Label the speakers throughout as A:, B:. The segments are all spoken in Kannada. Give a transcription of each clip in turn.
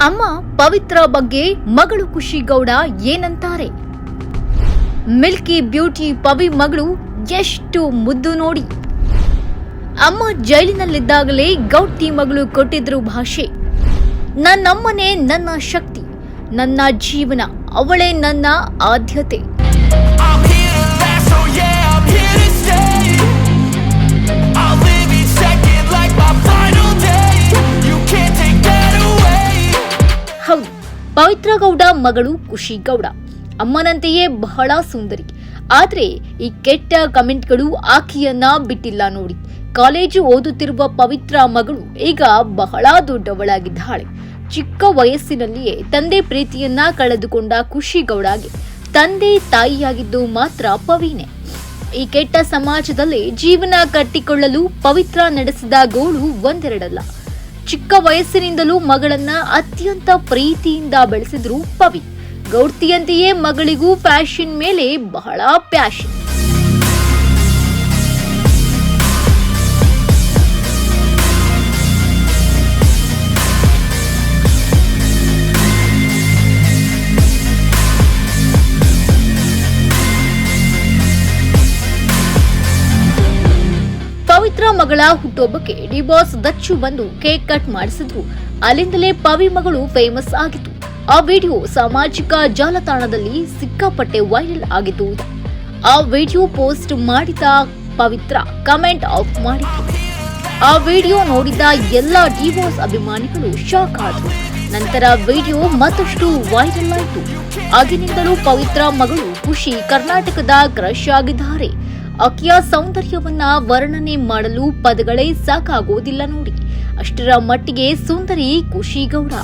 A: ಅಮ್ಮ ಪವಿತ್ರ ಬಗ್ಗೆ ಮಗಳು ಖುಷಿ ಗೌಡ ಏನಂತಾರೆ? ಮಿಲ್ಕಿ ಬ್ಯೂಟಿ ಪವಿ ಮಗಳು ಎಷ್ಟು ಮುದ್ದು ನೋಡಿ. ಅಮ್ಮ ಜೈಲಿನಲ್ಲಿದ್ದಾಗಲೇ ಗೌಟಿ ಮಗಳು ಕೊಟ್ಟಿದ್ರು ಭಾಷೆ. ನನ್ನಮ್ಮನೇ ನನ್ನ ಶಕ್ತಿ, ನನ್ನ ಜೀವನ, ಅವಳೇ ನನ್ನ ಆದ್ಯತೆ. ಹೌದು, ಪವಿತ್ರ ಗೌಡ ಮಗಳು ಖುಷಿ ಗೌಡ ಅಮ್ಮನಂತೆಯೇ ಬಹಳ ಸುಂದರಿ. ಆದ್ರೆ ಈ ಕೆಟ್ಟ ಕಮೆಂಟ್ಗಳು ಆಕೆಯನ್ನ ಬಿಟ್ಟಿಲ್ಲ ನೋಡಿ. ಕಾಲೇಜು ಓದುತ್ತಿರುವ ಪವಿತ್ರ ಮಗಳು ಈಗ ಬಹಳ ದೊಡ್ಡವಳಾಗಿದ್ದಾಳೆ. ಚಿಕ್ಕ ವಯಸ್ಸಿನಲ್ಲಿಯೇ ತಂದೆ ಪ್ರೀತಿಯನ್ನ ಕಳೆದುಕೊಂಡ ಖುಷಿ ಗೌಡಗೆ ತಂದೆ ತಾಯಿಯಾಗಿದ್ದು ಮಾತ್ರ ಪವಿನೇ. ಈ ಕೆಟ್ಟ ಸಮಾಜದಲ್ಲಿ ಜೀವನ ಕಟ್ಟಿಕೊಳ್ಳಲು ಪವಿತ್ರ ನಡೆಸಿದ ಗೋಳು ಒಂದೆರಡಲ್ಲ. ಚಿಕ್ಕ ವಯಸ್ಸಿನಿಂದಲೂ ಮಗಳನ್ನ ಅತ್ಯಂತ ಪ್ರೀತಿಯಿಂದ ಬೆಳೆಸಿದ್ರು ಪವಿ. ಗೌಡ್ತಿಯಂತೆಯೇ ಮಗಳಿಗೂ ಫ್ಯಾಷನ್ ಮೇಲೆ ಬಹಳ ಪ್ಯಾಷನ್. ಪವಿತ್ರ ಮಗಳ ಹುಟ್ಟುಹಬ್ಬಕ್ಕೆ ಡಿಬಾಸ್ ದಚ್ಚು ಬಂದು ಕೇಕ್ ಕಟ್ ಮಾಡಿಸಿದ್ರು. ಅಲ್ಲಿಂದಲೇ ಪವಿ ಮಗಳು ಫೇಮಸ್ ಆಗಿತ್ತು. ಆ ವಿಡಿಯೋ ಸಾಮಾಜಿಕ ಜಾಲತಾಣದಲ್ಲಿ ಸಿಕ್ಕಾಪಟ್ಟೆ ವೈರಲ್ ಆಗಿತ್ತು. ಆ ವಿಡಿಯೋ ಪೋಸ್ಟ್ ಮಾಡಿದ ಪವಿತ್ರ ಕಮೆಂಟ್ ಆಫ್ ಮಾಡಿದ್ರು. ಆ ವಿಡಿಯೋ ನೋಡಿದ ಎಲ್ಲ ಡಿವೋರ್ಸ್ ಅಭಿಮಾನಿಗಳು ಶಾಕ್ ಆದ್ರು. ನಂತರ ವಿಡಿಯೋ ಮತ್ತಷ್ಟು ವೈರಲ್ ಆಯಿತು. ಆಗಿನಿಂದಲೂ ಪವಿತ್ರ ಮಗಳು ಖುಷಿ ಕರ್ನಾಟಕದ ಕ್ರಶ್ ಆಗಿದ್ದಾರೆ. ಆಕೆಯ ಸೌಂದರ್ಯವನ್ನ ವರ್ಣನೆ ಮಾಡಲು ಪದಗಳೇ ಸಾಕಾಗೋದಿಲ್ಲ ನೋಡಿ. ಅಷ್ಟರ ಮಟ್ಟಿಗೆ ಸುಂದರಿ ಖುಷಿ ಗೌಡ.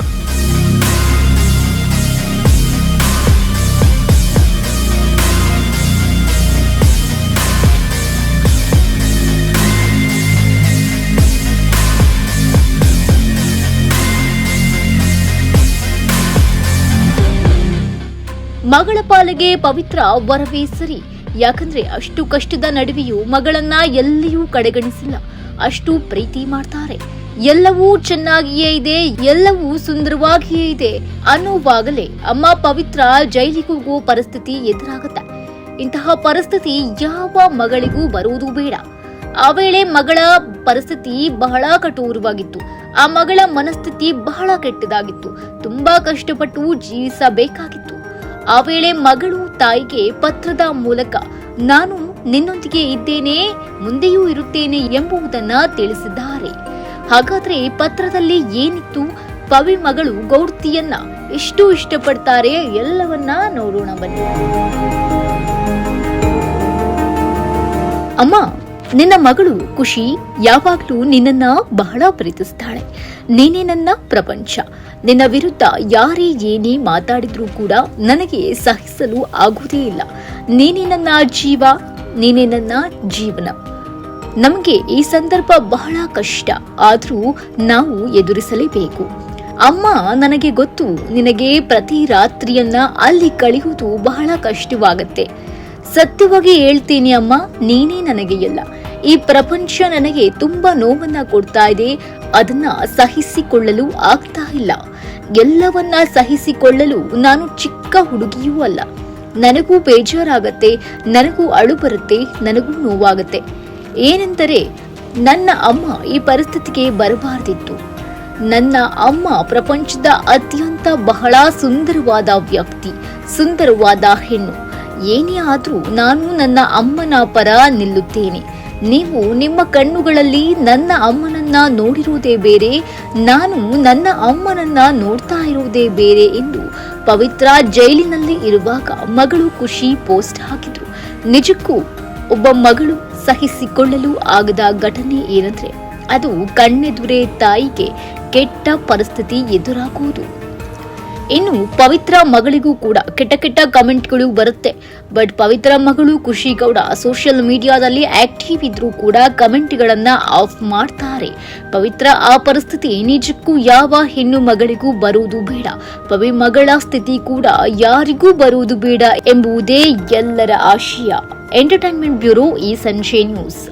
A: ಮಗಳ ಪಾಲಿಗೆ ಪವಿತ್ರ ವರವೇ ಸರಿ. ಯಾಕಂದ್ರೆ ಅಷ್ಟು ಕಷ್ಟದ ನಡುವೆಯೂ ಮಗಳನ್ನ ಎಲ್ಲಿಯೂ ಕಡೆಗಣಿಸಿಲ್ಲ. ಅಷ್ಟು ಪ್ರೀತಿ ಮಾಡ್ತಾರೆ. ಎಲ್ಲವೂ ಚೆನ್ನಾಗಿಯೇ ಇದೆ, ಎಲ್ಲವೂ ಸುಂದರವಾಗಿಯೇ ಇದೆ ಅನ್ನುವಾಗಲೇ ಅಮ್ಮ ಪವಿತ್ರ ಜೈಲಿಗೆ ಹೋಗೋ ಪರಿಸ್ಥಿತಿ ಎದುರಾಗುತ್ತೆ. ಇಂತಹ ಪರಿಸ್ಥಿತಿ ಯಾವ ಮಗಳಿಗೂ ಬರುವುದು ಬೇಡ. ಆ ವೇಳೆ ಮಗಳ ಪರಿಸ್ಥಿತಿ ಬಹಳ ಕಠೋರವಾಗಿತ್ತು. ಆ ಮಗಳ ಮನಸ್ಥಿತಿ ಬಹಳ ಕೆಟ್ಟದಾಗಿತ್ತು. ತುಂಬಾ ಕಷ್ಟಪಟ್ಟು ಜೀವಿಸಬೇಕಾಗಿತ್ತು. ಆ ವೇಳೆ ಮಗಳು ತಾಯಿಗೆ ಪತ್ರದ ಮೂಲಕ ನಾನು ನಿನ್ನೊಂದಿಗೆ ಇದ್ದೇನೆ, ಮುಂದೆಯೂ ಇರುತ್ತೇನೆ ಎಂಬುದನ್ನ ತಿಳಿಸಿದ್ದಾರೆ. ಹಾಗಾದ್ರೆ ಪತ್ರದಲ್ಲಿ ಏನಿತ್ತು? ಪವಿ ಮಗಳು ಗೌಡ್ತಿಯನ್ನ ಎಷ್ಟು ಇಷ್ಟಪಡ್ತಾರೆ ಎಲ್ಲವನ್ನ ನೋಡೋಣ ಬನ್ನಿ. ಅಮ್ಮ, ನಿನ್ನ ಮಗಳು ಖುಷಿ ಯಾವಾಗ್ಲೂ ನಿನ್ನನ್ನ ಬಹಳ ಪ್ರೀತಿಸ್ತಾಳೆ. ನೀನೇ ನನ್ನ ಪ್ರಪಂಚ. ನಿನ್ನ ವಿರುದ್ಧ ಯಾರೇ ಏನೇ ಮಾತಾಡಿದ್ರೂ ಕೂಡ ನನಗೆ ಸಹಿಸಲು ಆಗುವುದೇ ಇಲ್ಲ. ನೀನೇ ನನ್ನ ಜೀವ, ನೀನೇ ನನ್ನ ಜೀವನ. ನಮಗೆ ಈ ಸಂದರ್ಭ ಬಹಳ ಕಷ್ಟ, ಆದ್ರೂ ನಾವು ಎದುರಿಸಲೇಬೇಕು. ಅಮ್ಮ, ನನಗೆ ಗೊತ್ತು ನಿನಗೆ ಪ್ರತಿ ರಾತ್ರಿಯನ್ನ ಅಲ್ಲಿ ಕಳೆಯುವುದು ಬಹಳ ಕಷ್ಟವಾಗತ್ತೆ. ಸತ್ಯವಾಗಿ ಹೇಳ್ತೀನಿ ಅಮ್ಮ, ನೀನೇ ನನಗೆ ಎಲ್ಲ. ಈ ಪ್ರಪಂಚ ನನಗೆ ತುಂಬಾ ನೋವನ್ನ ಕೊಡ್ತಾ ಇದೆ. ಅದನ್ನ ಸಹಿಸಿಕೊಳ್ಳಲು ಆಗ್ತಾ ಇಲ್ಲ. ಎಲ್ಲವನ್ನ ಸಹಿಸಿಕೊಳ್ಳಲು ನಾನು ಚಿಕ್ಕ ಹುಡುಗಿಯೂ ಅಲ್ಲ. ನನಗೂ ಬೇಜಾರಾಗತ್ತೆ, ನನಗೂ ಅಳು ಬರುತ್ತೆ, ನನಗೂ ನೋವಾಗತ್ತೆ. ಏನೆಂದರೆ ನನ್ನ ಅಮ್ಮ ಈ ಪರಿಸ್ಥಿತಿಗೆ ಬರಬಾರ್ದಿತ್ತು. ನನ್ನ ಅಮ್ಮ ಪ್ರಪಂಚದ ಅತ್ಯಂತ ಬಹಳ ಸುಂದರವಾದ ವ್ಯಕ್ತಿ, ಸುಂದರವಾದ ಹೆಣ್ಣು. ಏನೇ ಆದ್ರೂ ನಾನು ನನ್ನ ಅಮ್ಮನ ಪರ ನಿಲ್ಲುತ್ತೇನೆ. ನೀವು ನಿಮ್ಮ ಕಣ್ಣುಗಳಲ್ಲಿ ನನ್ನ ಅಮ್ಮನನ್ನ ನೋಡಿರುವುದೇ ಬೇರೆ, ನಾನು ನನ್ನ ಅಮ್ಮನನ್ನ ನೋಡ್ತಾ ಇರುವುದೇ ಬೇರೆ ಎಂದು ಪವಿತ್ರ ಜೈಲಿನಲ್ಲಿ ಇರುವಾಗ ಮಗಳು ಖುಷಿ ಪೋಸ್ಟ್ ಹಾಕಿದ್ರು. ನಿಜಕ್ಕೂ ಒಬ್ಬ ಮಗಳು ಸಹಿಸಿಕೊಳ್ಳಲು ಆಗದ ಘಟನೆ ಏನಂದ್ರೆ ಅದು ಕಣ್ಣೆದುರೇ ತಾಯಿಗೆ ಕೆಟ್ಟ ಪರಿಸ್ಥಿತಿ ಎದುರಾಗುವುದು. ಇನ್ನು ಪವಿತ್ರ ಮಗಳಿಗೂ ಕೂಡ ಕೆಟ್ಟ ಕೆಟ್ಟ ಕಮೆಂಟ್ಗಳು ಬರುತ್ತೆ. ಬಟ್ ಪವಿತ್ರ ಮಗಳು ಖುಷಿ ಗೌಡ ಸೋಷಿಯಲ್ ಮೀಡಿಯಾದಲ್ಲಿ ಆಕ್ಟಿವ್ ಇದ್ರೂ ಕೂಡ ಕಮೆಂಟ್ಗಳನ್ನ ಆಫ್ ಮಾಡ್ತಾರೆ. ಪವಿತ್ರ ಆ ಪರಿಸ್ಥಿತಿ ನಿಜಕ್ಕೂ ಯಾವ ಹೆಣ್ಣು ಮಗಳಿಗೂ ಬರುವುದು ಬೇಡ. ಪವಿ ಮಗಳ ಸ್ಥಿತಿ ಕೂಡ ಯಾರಿಗೂ ಬರುವುದು ಬೇಡ ಎಂಬುದೇ ಎಲ್ಲರ ಆಶಯ. ಎಂಟರ್ಟೈನ್ಮೆಂಟ್ ಬ್ಯೂರೋ, ಈ ಸಂಜೆ ನ್ಯೂಸ್.